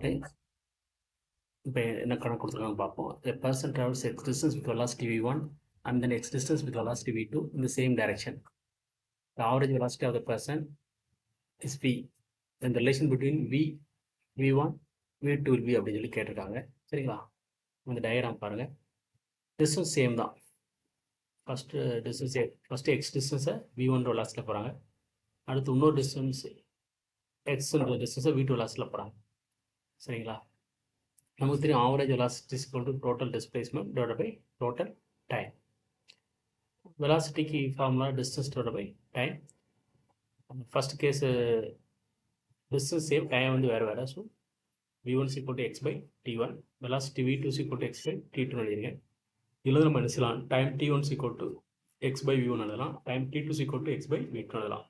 போட்டு இப்போ என்ன கணக்கு கொடுத்துருக்காங்க பார்ப்போம். A person travels x distance with velocity v1 and then x distance with velocity v2 in the same direction. The average velocity of the person is v. Then the relation between v1 v2 will be அப்படின்னு சொல்லி கேட்டிருக்காங்க. சரிங்களா? இந்த diagram பாருங்கள். Distance same தான். First X டிஸ்டன்ஸை v1 வெலாசிட்டியில் போகிறாங்க. அடுத்து இன்னொரு டிஸ்டன்ஸ் எக்ஸ்ன்ற டிஸ்டன்ஸை v2 வெலாசிட்டியில் போகிறாங்க. சரிங்களா? நமக்கு தெரியும் average velocity is equal to total displacement divided by total time. வெலாசிட்டிக்கு formula distance divided by time. First case distance same, time வந்து வேறு வேறு. So v1 is equal to x by t1, velocity v2 is equal to x by t2 எழுதிருக்கேன். இதில் நம்ம என்ன செய்யலாம், time t1 is equal to x by v1 எழுதலாம், time t2 is equal to x by v2 எழுதலாம்.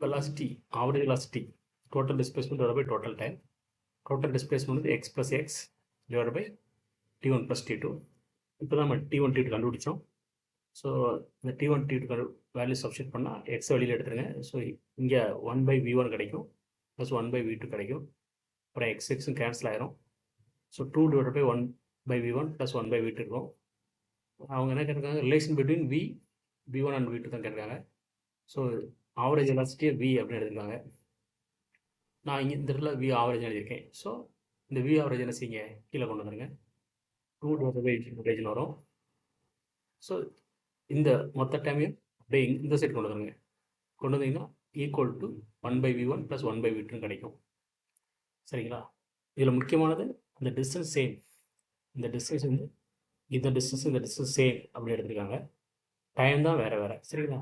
velocity, average velocity, total displacement divided by total time. Total displacement வந்து x plus x divided by t1 plus t2. இப்போ தான் நம்ம t1 t2 கண்டுபிடிச்சோம். So இந்த t1 t2 value substitute பண்ணால் x வெளியில் எடுத்துருங்க. ஸோ இங்கே 1 by v1 கிடைக்கும் ப்ளஸ் 1 by v2 கிடைக்கும். அப்புறம் x xும் கேன்சல் ஆயிரும். So 2 divided by 1 by v1 plus 1 by v2 இருக்கும். அவங்க என்ன கேட்டிருக்காங்க, relation between v1 and v2 தான் கேட்டிருக்காங்க. ஸோ ஆவரேஜ் வெலாசிட்டியை v அப்படின்னு எடுத்துருக்காங்க. நான் இங்கே இந்த இடத்துல v ஆவரேஜ் எழுதியிருக்கேன். ஸோ இந்த v ஆவரேஜ் என்ன செய்யுங்க, கீழே கொண்டு வந்துருங்க. 2 divided by ஆவரேஜ்னு வரும். ஸோ இந்த மொத்த டைமையும் அப்படியே இந்த சைடு கொண்டு வந்துருங்க. கொண்டு வந்தீங்கன்னா equal to 1 by v1 plus 1 by v2 கிடைக்கும். சரிங்களா? இதில் முக்கியமானது இந்த டிஸ்டன்ஸ் சேம். இந்த டிஸ்டன்ஸ் வந்து இந்த டிஸ்டன்ஸ் சேம் அப்படி எடுத்துருக்காங்க. டைம் தான் வேறு வேறு. சரிங்களா?